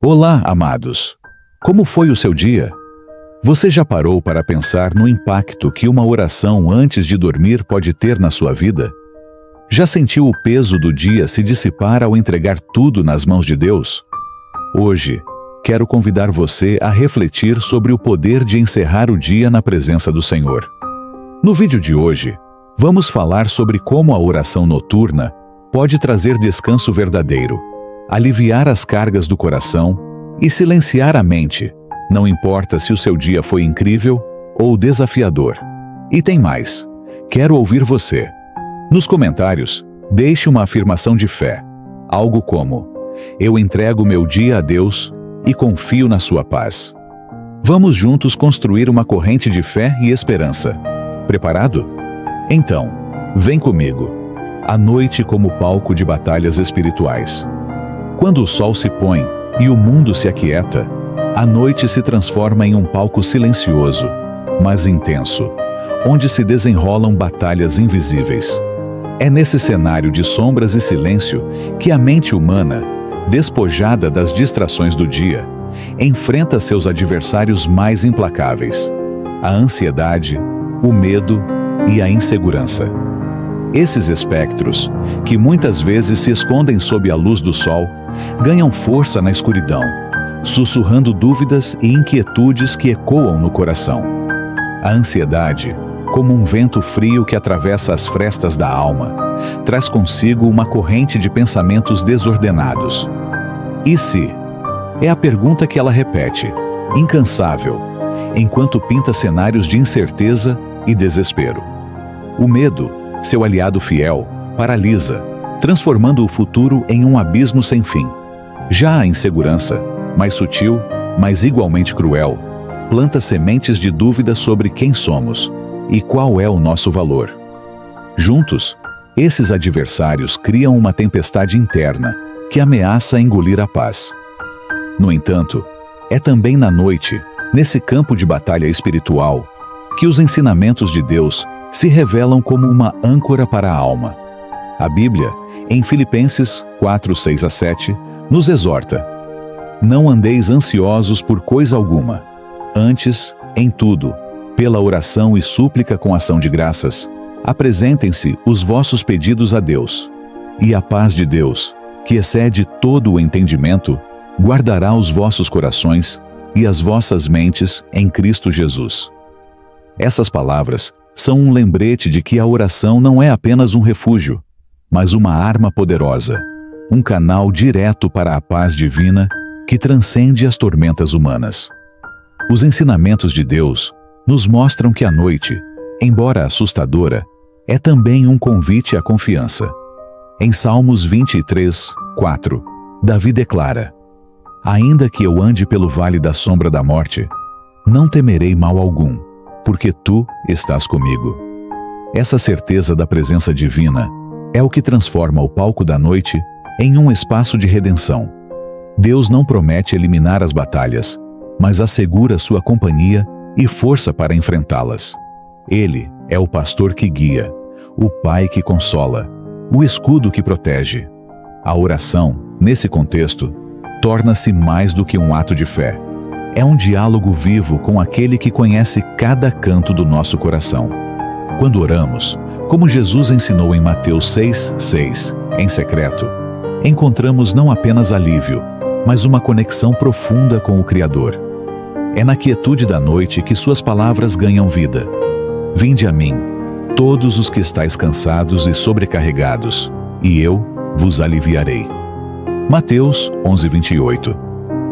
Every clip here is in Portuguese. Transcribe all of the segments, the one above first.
Olá, amados! Como foi o seu dia? Você já parou para pensar no impacto que uma oração antes de dormir pode ter na sua vida? Já sentiu o peso do dia se dissipar ao entregar tudo nas mãos de Deus? Hoje, quero convidar você a refletir sobre o poder de encerrar o dia na presença do Senhor. No vídeo de hoje, vamos falar sobre como a oração noturna pode trazer descanso verdadeiro, aliviar as cargas do coração e silenciar a mente, não importa se o seu dia foi incrível ou desafiador. E tem mais, quero ouvir você. Nos comentários, deixe uma afirmação de fé, algo como: eu entrego meu dia a Deus e confio na sua paz. Vamos juntos construir uma corrente de fé e esperança. Preparado? Então, vem comigo. A noite como palco de batalhas espirituais. Quando o sol se põe e o mundo se aquieta, a noite se transforma em um palco silencioso, mas intenso, onde se desenrolam batalhas invisíveis. É nesse cenário de sombras e silêncio que a mente humana, despojada das distrações do dia, enfrenta seus adversários mais implacáveis: a ansiedade, o medo e a insegurança. Esses espectros, que muitas vezes se escondem sob a luz do sol, ganham força na escuridão, sussurrando dúvidas e inquietudes que ecoam no coração. A ansiedade, como um vento frio que atravessa as frestas da alma, traz consigo uma corrente de pensamentos desordenados. E se? É a pergunta que ela repete, incansável, enquanto pinta cenários de incerteza e desespero. O medo, seu aliado fiel, paralisa, transformando o futuro em um abismo sem fim. Já a insegurança, mais sutil, mas igualmente cruel, planta sementes de dúvida sobre quem somos e qual é o nosso valor. Juntos, esses adversários criam uma tempestade interna que ameaça engolir a paz. No entanto, é também na noite, nesse campo de batalha espiritual, que os ensinamentos de Deus se revelam como uma âncora para a alma. A Bíblia, em Filipenses 4:6-7, nos exorta: não andeis ansiosos por coisa alguma, antes, em tudo, pela oração e súplica com ação de graças, apresentem-se os vossos pedidos a Deus, e a paz de Deus, que excede todo o entendimento, guardará os vossos corações e as vossas mentes em Cristo Jesus. Essas palavras são um lembrete de que a oração não é apenas um refúgio, mas uma arma poderosa, um canal direto para a paz divina que transcende as tormentas humanas. Os ensinamentos de Deus nos mostram que a noite, embora assustadora, é também um convite à confiança. Em Salmos 23:4, Davi declara: ainda que eu ande pelo vale da sombra da morte, não temerei mal algum, porque tu estás comigo. Essa certeza da presença divina é o que transforma o palco da noite em um espaço de redenção. Deus não promete eliminar as batalhas, mas assegura sua companhia e força para enfrentá-las. Ele é o pastor que guia, o pai que consola, o escudo que protege. A oração, nesse contexto, torna-se mais do que um ato de fé. É um diálogo vivo com aquele que conhece cada canto do nosso coração. Quando oramos, como Jesus ensinou em Mateus 6:6, em secreto, encontramos não apenas alívio, mas uma conexão profunda com o Criador. É na quietude da noite que suas palavras ganham vida. Vinde a mim, todos os que estáis cansados e sobrecarregados, e eu vos aliviarei. Mateus 11:28.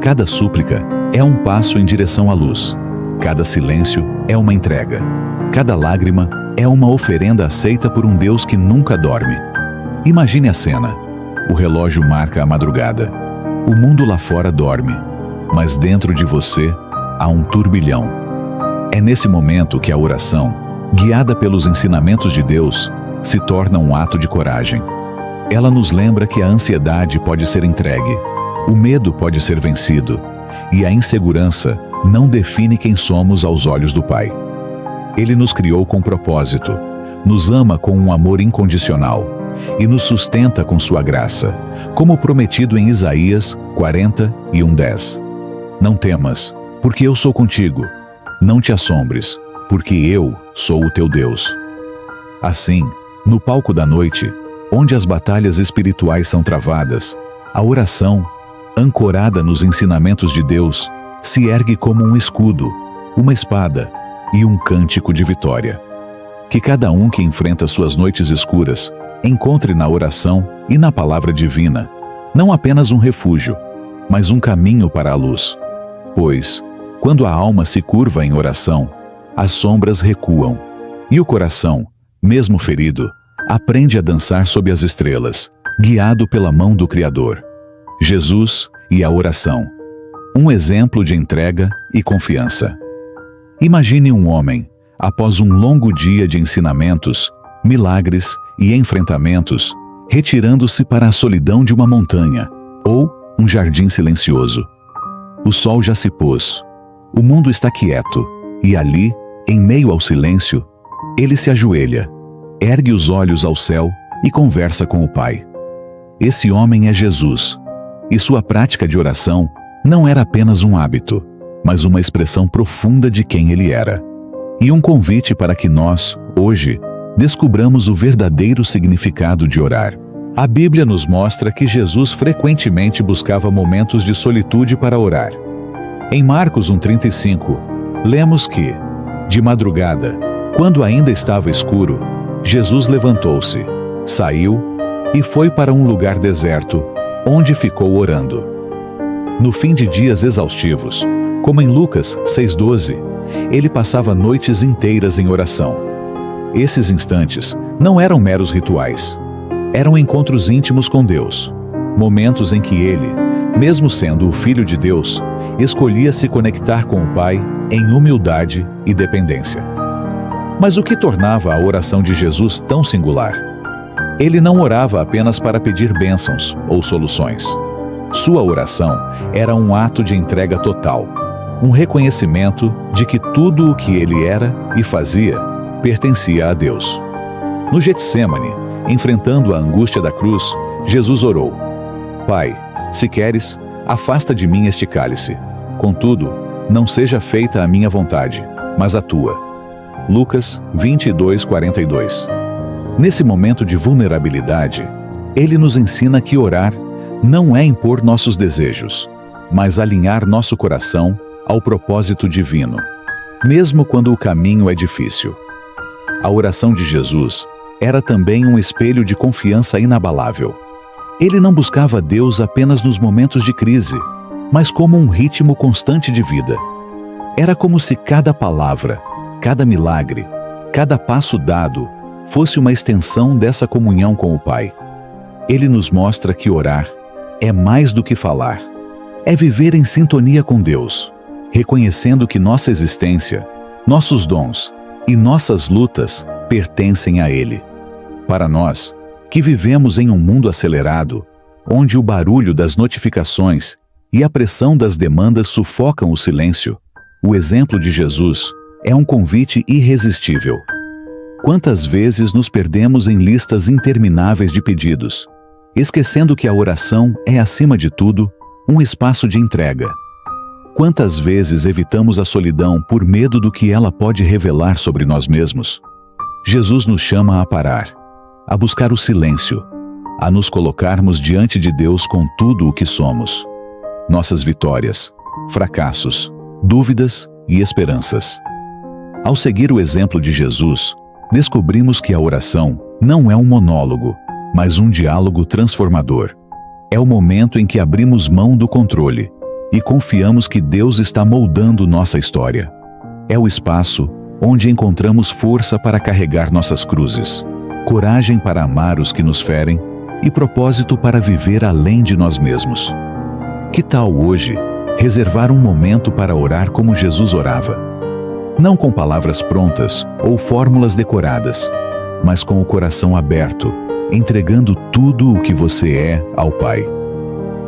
Cada súplica é um passo em direção à luz. Cada silêncio é uma entrega. Cada lágrima é uma oferenda aceita por um Deus que nunca dorme. Imagine a cena. O relógio marca a madrugada. O mundo lá fora dorme, mas dentro de você há um turbilhão. É nesse momento que a oração, guiada pelos ensinamentos de Deus, se torna um ato de coragem. Ela nos lembra que a ansiedade pode ser entregue, o medo pode ser vencido, e a insegurança não define quem somos aos olhos do Pai. Ele nos criou com propósito, nos ama com um amor incondicional e nos sustenta com sua graça, como prometido em Isaías 40:10. Não temas, porque eu sou contigo. Não te assombres, porque eu sou o teu Deus. Assim, no palco da noite, onde as batalhas espirituais são travadas, a oração, ancorada nos ensinamentos de Deus, se ergue como um escudo, uma espada e um cântico de vitória. Que cada um que enfrenta suas noites escuras encontre na oração e na palavra divina não apenas um refúgio, mas um caminho para a luz. Pois, quando a alma se curva em oração, as sombras recuam, e o coração, mesmo ferido, aprende a dançar sob as estrelas, guiado pela mão do Criador. Jesus e a oração. Um exemplo de entrega e confiança. Imagine um homem, após um longo dia de ensinamentos, milagres e enfrentamentos, retirando-se para a solidão de uma montanha ou um jardim silencioso. O sol já se pôs, o mundo está quieto, e ali, em meio ao silêncio, ele se ajoelha, ergue os olhos ao céu e conversa com o Pai. Esse homem é Jesus, e sua prática de oração não era apenas um hábito, mas uma expressão profunda de quem ele era. E um convite para que nós, hoje, descubramos o verdadeiro significado de orar. A Bíblia nos mostra que Jesus frequentemente buscava momentos de solitude para orar. Em Marcos 1:35, lemos que, de madrugada, quando ainda estava escuro, Jesus levantou-se, saiu e foi para um lugar deserto, onde ficou orando. No fim de dias exaustivos, como em Lucas 6:12, ele passava noites inteiras em oração. Esses instantes não eram meros rituais. Eram encontros íntimos com Deus, momentos em que ele, mesmo sendo o Filho de Deus, escolhia se conectar com o Pai em humildade e dependência. Mas o que tornava a oração de Jesus tão singular? Ele não orava apenas para pedir bênçãos ou soluções. Sua oração era um ato de entrega total, um reconhecimento de que tudo o que ele era e fazia pertencia a Deus. No Getsêmani, enfrentando a angústia da cruz, Jesus orou: Pai, se queres, afasta de mim este cálice. Contudo, não seja feita a minha vontade, mas a tua. Lucas 22:42. Nesse momento de vulnerabilidade, ele nos ensina que orar não é impor nossos desejos, mas alinhar nosso coração ao propósito divino, mesmo quando o caminho é difícil. A oração de Jesus era também um espelho de confiança inabalável. Ele não buscava Deus apenas nos momentos de crise, mas como um ritmo constante de vida. Era como se cada palavra, cada milagre, cada passo dado fosse uma extensão dessa comunhão com o Pai. Ele nos mostra que orar é mais do que falar. É viver em sintonia com Deus, reconhecendo que nossa existência, nossos dons e nossas lutas pertencem a Ele. Para nós, que vivemos em um mundo acelerado, onde o barulho das notificações e a pressão das demandas sufocam o silêncio, o exemplo de Jesus é um convite irresistível. Quantas vezes nos perdemos em listas intermináveis de pedidos, esquecendo que a oração é, acima de tudo, um espaço de entrega. Quantas vezes evitamos a solidão por medo do que ela pode revelar sobre nós mesmos? Jesus nos chama a parar, a buscar o silêncio, a nos colocarmos diante de Deus com tudo o que somos. Nossas vitórias, fracassos, dúvidas e esperanças. Ao seguir o exemplo de Jesus, descobrimos que a oração não é um monólogo, mas um diálogo transformador. É o momento em que abrimos mão do controle e confiamos que Deus está moldando nossa história. É o espaço onde encontramos força para carregar nossas cruzes, coragem para amar os que nos ferem e propósito para viver além de nós mesmos. Que tal hoje reservar um momento para orar como Jesus orava? Não com palavras prontas ou fórmulas decoradas, mas com o coração aberto, entregando tudo o que você é ao Pai.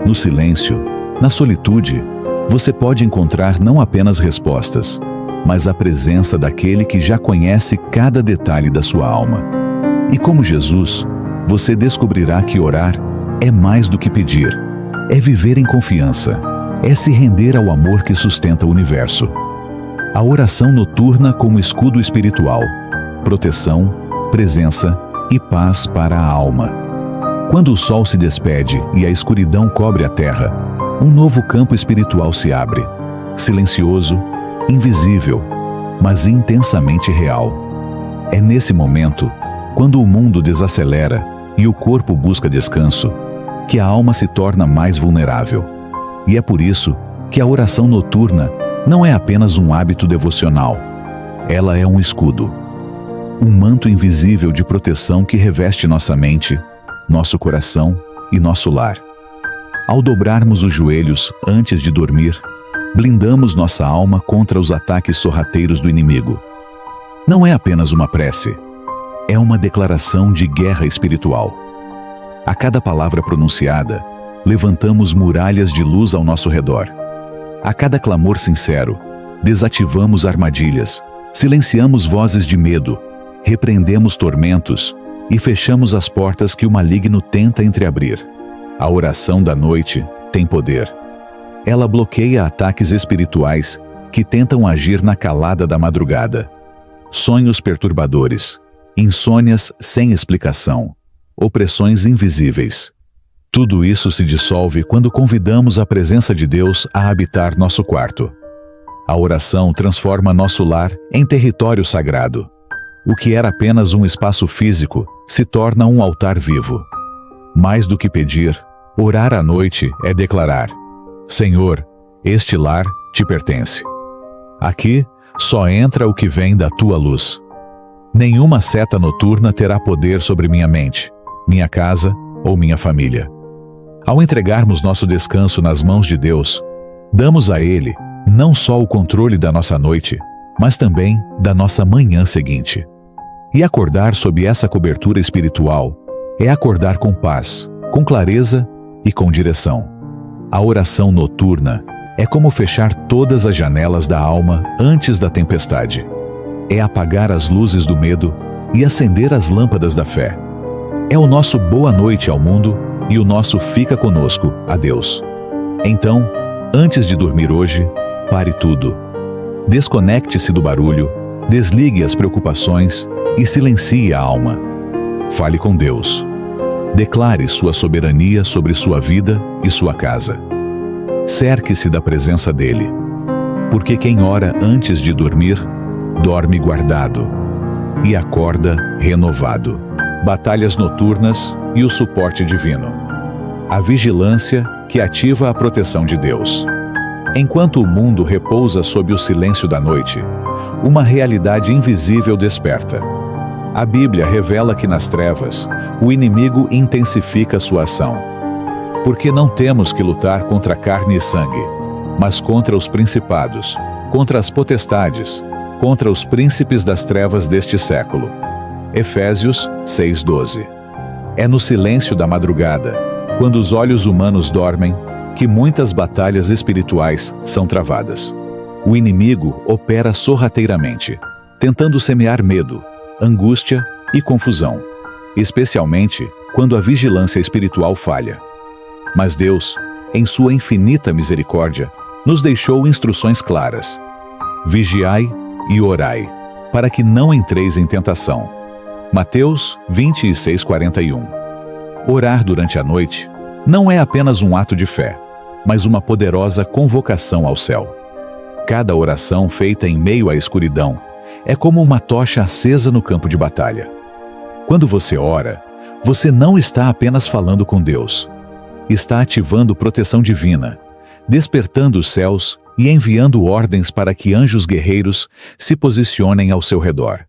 No silêncio, na solitude, você pode encontrar não apenas respostas, mas a presença daquele que já conhece cada detalhe da sua alma. E como Jesus, você descobrirá que orar é mais do que pedir, é viver em confiança, é se render ao amor que sustenta o universo. A oração noturna como escudo espiritual, proteção, presença e paz para a alma. Quando o sol se despede e a escuridão cobre a terra, um novo campo espiritual se abre, silencioso, invisível, mas intensamente real. É nesse momento, quando o mundo desacelera e o corpo busca descanso, que a alma se torna mais vulnerável. E é por isso que a oração noturna não é apenas um hábito devocional. Ela é um escudo, um manto invisível de proteção que reveste nossa mente, nosso coração e nosso lar. Ao dobrarmos os joelhos antes de dormir, blindamos nossa alma contra os ataques sorrateiros do inimigo. Não é apenas uma prece, é uma declaração de guerra espiritual. A cada palavra pronunciada, levantamos muralhas de luz ao nosso redor. A cada clamor sincero, desativamos armadilhas, silenciamos vozes de medo, repreendemos tormentos e fechamos as portas que o maligno tenta entreabrir. A oração da noite tem poder. Ela bloqueia ataques espirituais que tentam agir na calada da madrugada. Sonhos perturbadores, insônias sem explicação, opressões invisíveis. Tudo isso se dissolve quando convidamos a presença de Deus a habitar nosso quarto. A oração transforma nosso lar em território sagrado. O que era apenas um espaço físico se torna um altar vivo. Mais do que pedir, orar à noite é declarar: Senhor, este lar te pertence. Aqui só entra o que vem da tua luz. Nenhuma seta noturna terá poder sobre minha mente, minha casa ou minha família. Ao entregarmos nosso descanso nas mãos de Deus, damos a Ele não só o controle da nossa noite, mas também da nossa manhã seguinte. E acordar sob essa cobertura espiritual é acordar com paz, com clareza e com direção. A oração noturna é como fechar todas as janelas da alma antes da tempestade. É apagar as luzes do medo e acender as lâmpadas da fé. É o nosso boa noite ao mundo e o nosso fica conosco a Deus. Então, antes de dormir hoje, pare tudo. Desconecte-se do barulho, desligue as preocupações e silencie a alma. Fale com Deus. Declare sua soberania sobre sua vida e sua casa. Cerque-se da presença dele, porque quem ora antes de dormir, dorme guardado e acorda renovado. Batalhas noturnas e o suporte divino. A vigilância que ativa a proteção de Deus. Enquanto o mundo repousa sob o silêncio da noite, uma realidade invisível desperta. A Bíblia revela que nas trevas, o inimigo intensifica sua ação. Porque não temos que lutar contra carne e sangue, mas contra os principados, contra as potestades, contra os príncipes das trevas deste século. Efésios 6:12. É no silêncio da madrugada, quando os olhos humanos dormem, que muitas batalhas espirituais são travadas. O inimigo opera sorrateiramente, tentando semear medo, angústia e confusão, especialmente quando a vigilância espiritual falha. Mas Deus, em sua infinita misericórdia, nos deixou instruções claras. Vigiai e orai, para que não entreis em tentação. Mateus 26:41. Orar durante a noite não é apenas um ato de fé, mas uma poderosa convocação ao céu. Cada oração feita em meio à escuridão é como uma tocha acesa no campo de batalha. Quando você ora, você não está apenas falando com Deus. Está ativando proteção divina, despertando os céus e enviando ordens para que anjos guerreiros se posicionem ao seu redor.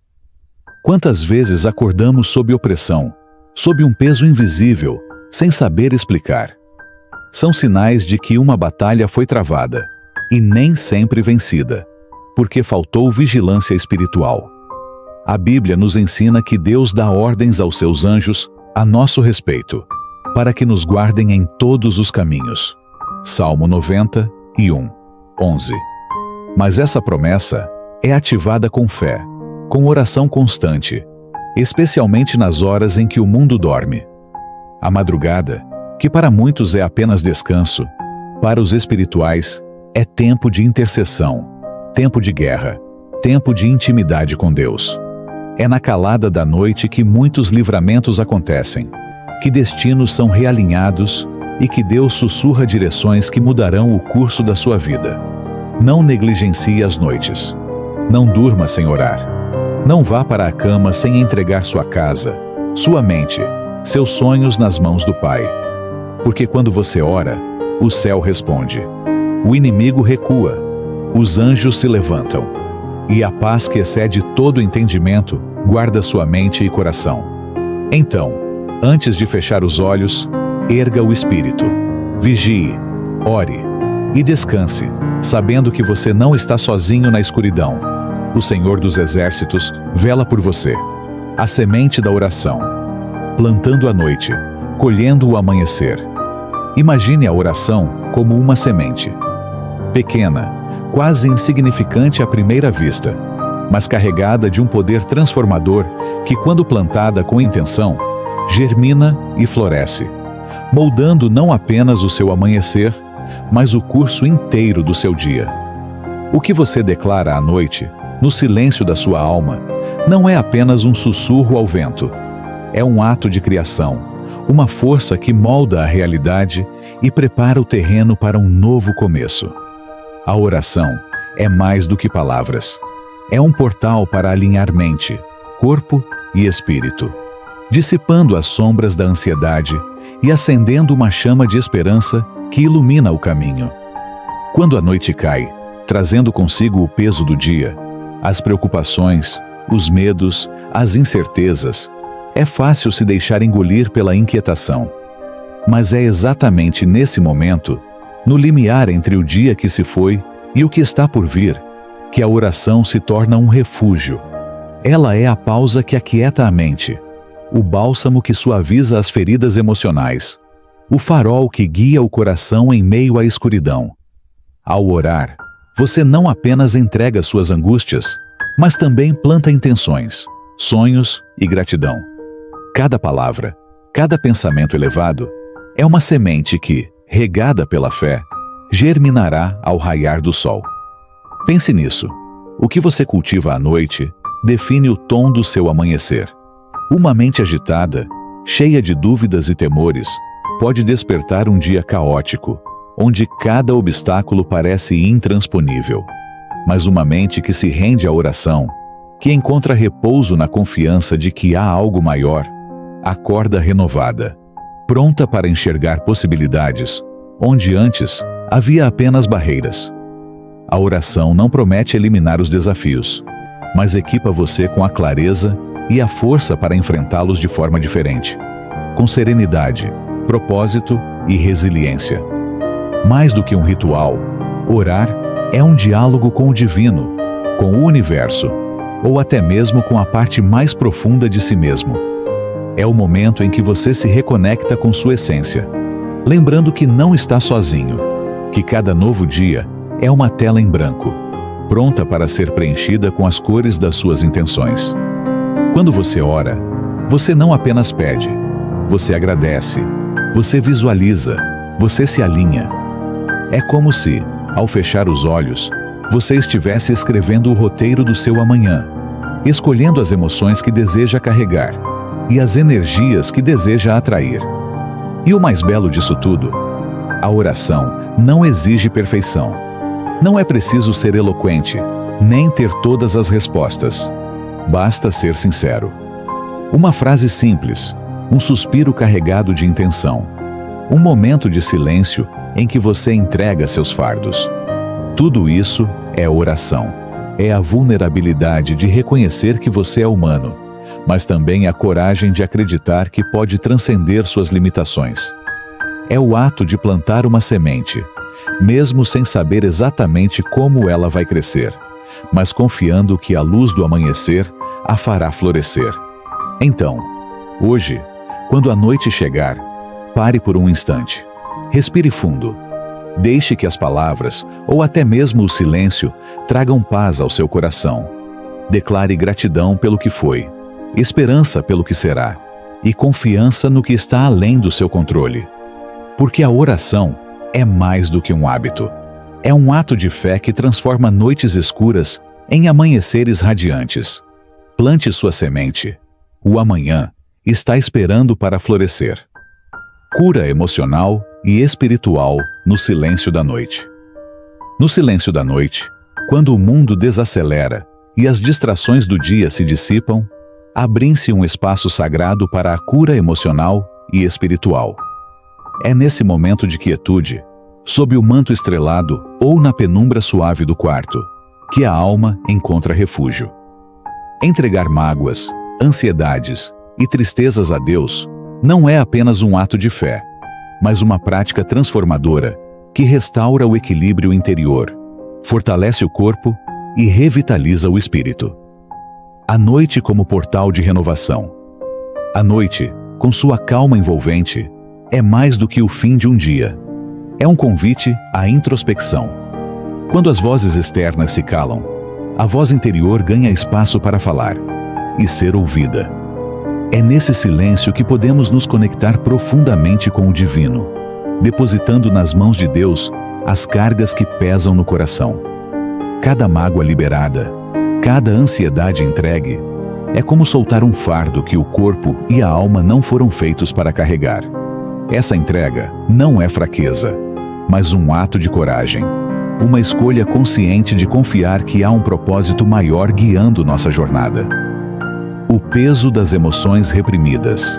Quantas vezes acordamos sob opressão, sob um peso invisível, sem saber explicar? São sinais de que uma batalha foi travada, e nem sempre vencida, porque faltou vigilância espiritual. A Bíblia nos ensina que Deus dá ordens aos seus anjos a nosso respeito, para que nos guardem em todos os caminhos. Salmo 91:11. Mas essa promessa é ativada com fé, com oração constante, especialmente nas horas em que o mundo dorme. A madrugada, que para muitos é apenas descanso, para os espirituais é tempo de intercessão, tempo de guerra, tempo de intimidade com Deus. É na calada da noite que muitos livramentos acontecem, que destinos são realinhados e que Deus sussurra direções que mudarão o curso da sua vida. Não negligencie as noites. Não durma sem orar. Não vá para a cama sem entregar sua casa, sua mente, seus sonhos nas mãos do Pai. Porque quando você ora, o céu responde. O inimigo recua, os anjos se levantam, e a paz que excede todo entendimento guarda sua mente e coração. Então, antes de fechar os olhos, erga o espírito, vigie, ore e descanse, sabendo que você não está sozinho na escuridão. O Senhor dos Exércitos vela por você. A semente da oração, plantando à noite, colhendo o amanhecer. Imagine a oração como uma semente. Pequena, quase insignificante à primeira vista, mas carregada de um poder transformador que, quando plantada com intenção, germina e floresce, moldando não apenas o seu amanhecer, mas o curso inteiro do seu dia. O que você declara à noite, no silêncio da sua alma, não é apenas um sussurro ao vento. É um ato de criação, uma força que molda a realidade e prepara o terreno para um novo começo. A oração é mais do que palavras. É um portal para alinhar mente, corpo e espírito, dissipando as sombras da ansiedade e acendendo uma chama de esperança que ilumina o caminho. Quando a noite cai, trazendo consigo o peso do dia, as preocupações, os medos, as incertezas, é fácil se deixar engolir pela inquietação. Mas é exatamente nesse momento, no limiar entre o dia que se foi e o que está por vir, que a oração se torna um refúgio. Ela é a pausa que aquieta a mente, o bálsamo que suaviza as feridas emocionais, o farol que guia o coração em meio à escuridão. Ao orar, você não apenas entrega suas angústias, mas também planta intenções, sonhos e gratidão. Cada palavra, cada pensamento elevado, é uma semente que, regada pela fé, germinará ao raiar do sol. Pense nisso. O que você cultiva à noite define o tom do seu amanhecer. Uma mente agitada, cheia de dúvidas e temores, pode despertar um dia caótico, onde cada obstáculo parece intransponível. Mas uma mente que se rende à oração, que encontra repouso na confiança de que há algo maior, acorda renovada, pronta para enxergar possibilidades, onde antes havia apenas barreiras. A oração não promete eliminar os desafios, mas equipa você com a clareza e a força para enfrentá-los de forma diferente, com serenidade, propósito e resiliência. Mais do que um ritual, orar é um diálogo com o divino, com o universo, ou até mesmo com a parte mais profunda de si mesmo. É o momento em que você se reconecta com sua essência, lembrando que não está sozinho, que cada novo dia é uma tela em branco, pronta para ser preenchida com as cores das suas intenções. Quando você ora, você não apenas pede, você agradece, você visualiza, você se alinha. É como se, ao fechar os olhos, você estivesse escrevendo o roteiro do seu amanhã, escolhendo as emoções que deseja carregar e as energias que deseja atrair. E o mais belo disso tudo, a oração não exige perfeição. Não é preciso ser eloquente, nem ter todas as respostas. Basta ser sincero. Uma frase simples, um suspiro carregado de intenção, um momento de silêncio em que você entrega seus fardos. Tudo isso é oração. É a vulnerabilidade de reconhecer que você é humano, mas também a coragem de acreditar que pode transcender suas limitações. É o ato de plantar uma semente, mesmo sem saber exatamente como ela vai crescer, mas confiando que a luz do amanhecer a fará florescer. Então, hoje, quando a noite chegar, pare por um instante. Respire fundo. Deixe que as palavras, ou até mesmo o silêncio, tragam paz ao seu coração. Declare gratidão pelo que foi, esperança pelo que será e confiança no que está além do seu controle. Porque a oração é mais do que um hábito. É um ato de fé que transforma noites escuras em amanheceres radiantes. Plante sua semente. O amanhã está esperando para florescer. Cura emocional e espiritual no silêncio da noite. No silêncio da noite, quando o mundo desacelera e as distrações do dia se dissipam, abre-se um espaço sagrado para a cura emocional e espiritual. É nesse momento de quietude, sob o manto estrelado ou na penumbra suave do quarto, que a alma encontra refúgio. Entregar mágoas, ansiedades e tristezas a Deus não é apenas um ato de fé, mas uma prática transformadora que restaura o equilíbrio interior, fortalece o corpo e revitaliza o espírito. A noite como portal de renovação. A noite, com sua calma envolvente, é mais do que o fim de um dia. É um convite à introspecção. Quando as vozes externas se calam, a voz interior ganha espaço para falar e ser ouvida. É nesse silêncio que podemos nos conectar profundamente com o divino, depositando nas mãos de Deus as cargas que pesam no coração. Cada mágoa liberada, cada ansiedade entregue, é como soltar um fardo que o corpo e a alma não foram feitos para carregar. Essa entrega não é fraqueza, mas um ato de coragem, uma escolha consciente de confiar que há um propósito maior guiando nossa jornada. O peso das emoções reprimidas,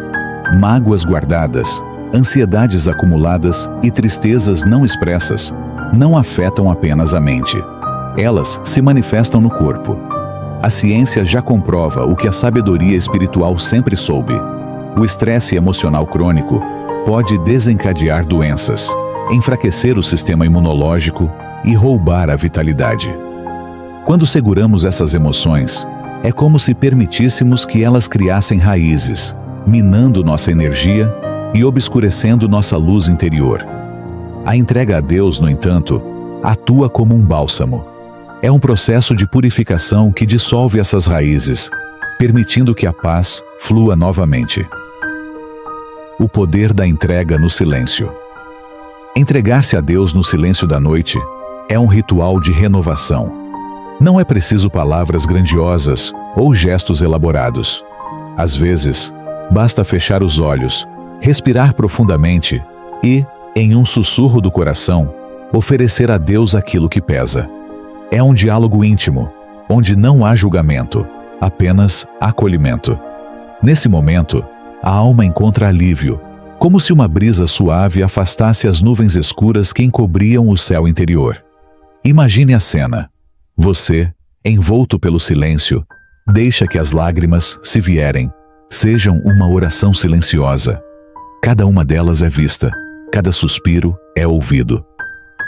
mágoas guardadas, ansiedades acumuladas e tristezas não expressas não afetam apenas a mente. Elas se manifestam no corpo. A ciência já comprova o que a sabedoria espiritual sempre soube. O estresse emocional crônico pode desencadear doenças, enfraquecer o sistema imunológico e roubar a vitalidade. Quando seguramos essas emoções, é como se permitíssemos que elas criassem raízes, minando nossa energia e obscurecendo nossa luz interior. A entrega a Deus, no entanto, atua como um bálsamo. É um processo de purificação que dissolve essas raízes, permitindo que a paz flua novamente. O poder da entrega no silêncio. Entregar-se a Deus no silêncio da noite é um ritual de renovação. Não é preciso palavras grandiosas ou gestos elaborados. Às vezes, basta fechar os olhos, respirar profundamente e, em um sussurro do coração, oferecer a Deus aquilo que pesa. É um diálogo íntimo, onde não há julgamento, apenas acolhimento. Nesse momento, a alma encontra alívio, como se uma brisa suave afastasse as nuvens escuras que encobriam o céu interior. Imagine a cena. Você, envolto pelo silêncio, deixa que as lágrimas, se vierem, sejam uma oração silenciosa. Cada uma delas é vista, cada suspiro é ouvido.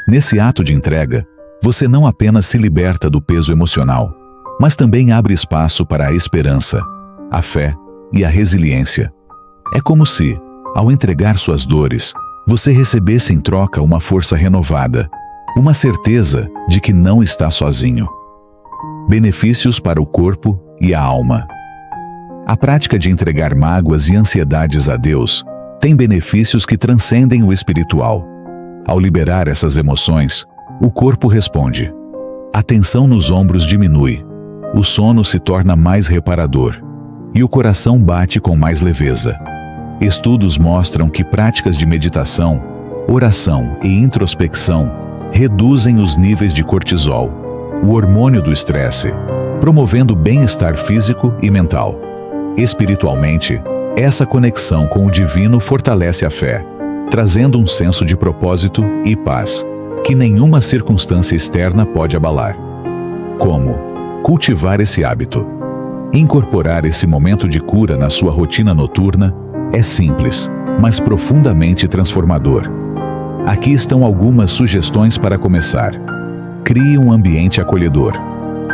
Nesse ato de entrega, você não apenas se liberta do peso emocional, mas também abre espaço para a esperança, a fé e a resiliência. É como se, ao entregar suas dores, você recebesse em troca uma força renovada, uma certeza de que não está sozinho. Benefícios para o corpo e a alma. A prática de entregar mágoas e ansiedades a Deus tem benefícios que transcendem o espiritual. Ao liberar essas emoções, o corpo responde. A tensão nos ombros diminui, o sono se torna mais reparador e o coração bate com mais leveza. Estudos mostram que práticas de meditação, oração e introspecção reduzem os níveis de cortisol, o hormônio do estresse, promovendo bem-estar físico e mental. Espiritualmente, essa conexão com o divino fortalece a fé, trazendo um senso de propósito e paz, que nenhuma circunstância externa pode abalar. Como? Cultivar esse hábito. Incorporar esse momento de cura na sua rotina noturna é simples, mas profundamente transformador. Aqui estão algumas sugestões para começar. Crie um ambiente acolhedor.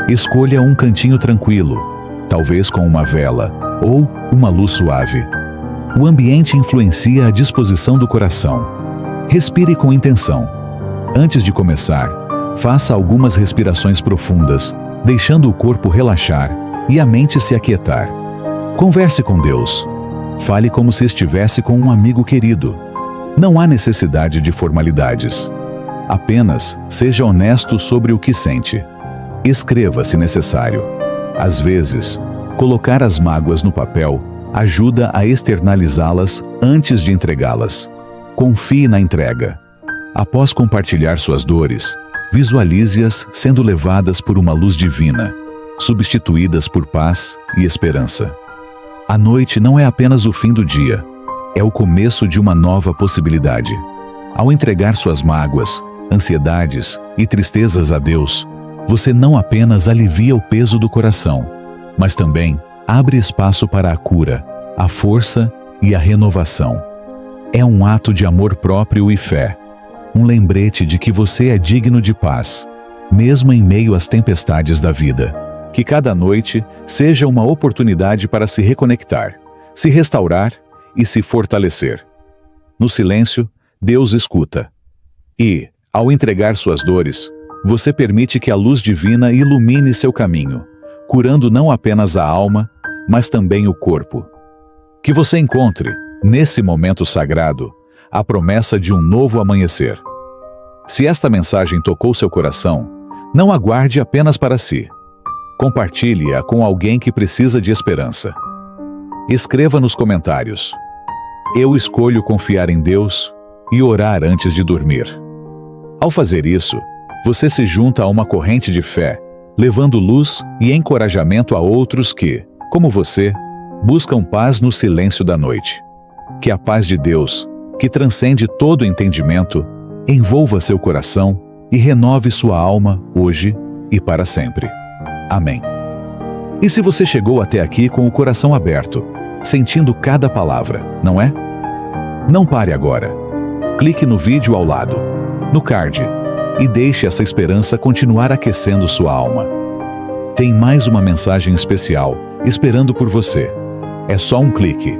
Escolha um cantinho tranquilo, talvez com uma vela ou uma luz suave. O ambiente influencia a disposição do coração. Respire com intenção. Antes de começar, faça algumas respirações profundas, deixando o corpo relaxar e a mente se aquietar. Converse com Deus. Fale como se estivesse com um amigo querido. Não há necessidade de formalidades. Apenas seja honesto sobre o que sente. Escreva se necessário. Às vezes, colocar as mágoas no papel ajuda a externalizá-las antes de entregá-las. Confie na entrega. Após compartilhar suas dores, visualize-as sendo levadas por uma luz divina, substituídas por paz e esperança. A noite não é apenas o fim do dia, é o começo de uma nova possibilidade. Ao entregar suas mágoas, ansiedades e tristezas a Deus, você não apenas alivia o peso do coração, mas também abre espaço para a cura, a força e a renovação. É um ato de amor próprio e fé, um lembrete de que você é digno de paz, mesmo em meio às tempestades da vida. Que cada noite seja uma oportunidade para se reconectar, se restaurar e se fortalecer. No silêncio, Deus escuta. E, ao entregar suas dores, você permite que a luz divina ilumine seu caminho, curando não apenas a alma, mas também o corpo. Que você encontre, nesse momento sagrado, a promessa de um novo amanhecer. Se esta mensagem tocou seu coração, não aguarde apenas para si. Compartilhe-a com alguém que precisa de esperança. Escreva nos comentários: eu escolho confiar em Deus e orar antes de dormir. Ao fazer isso, você se junta a uma corrente de fé, levando luz e encorajamento a outros que, como você, buscam paz no silêncio da noite. Que a paz de Deus, que transcende todo entendimento, envolva seu coração e renove sua alma hoje e para sempre. Amém. E se você chegou até aqui com o coração aberto, sentindo cada palavra, não é? Não pare agora. Clique no vídeo ao lado, no card, e deixe essa esperança continuar aquecendo sua alma. Tem mais uma mensagem especial esperando por você. É só um clique.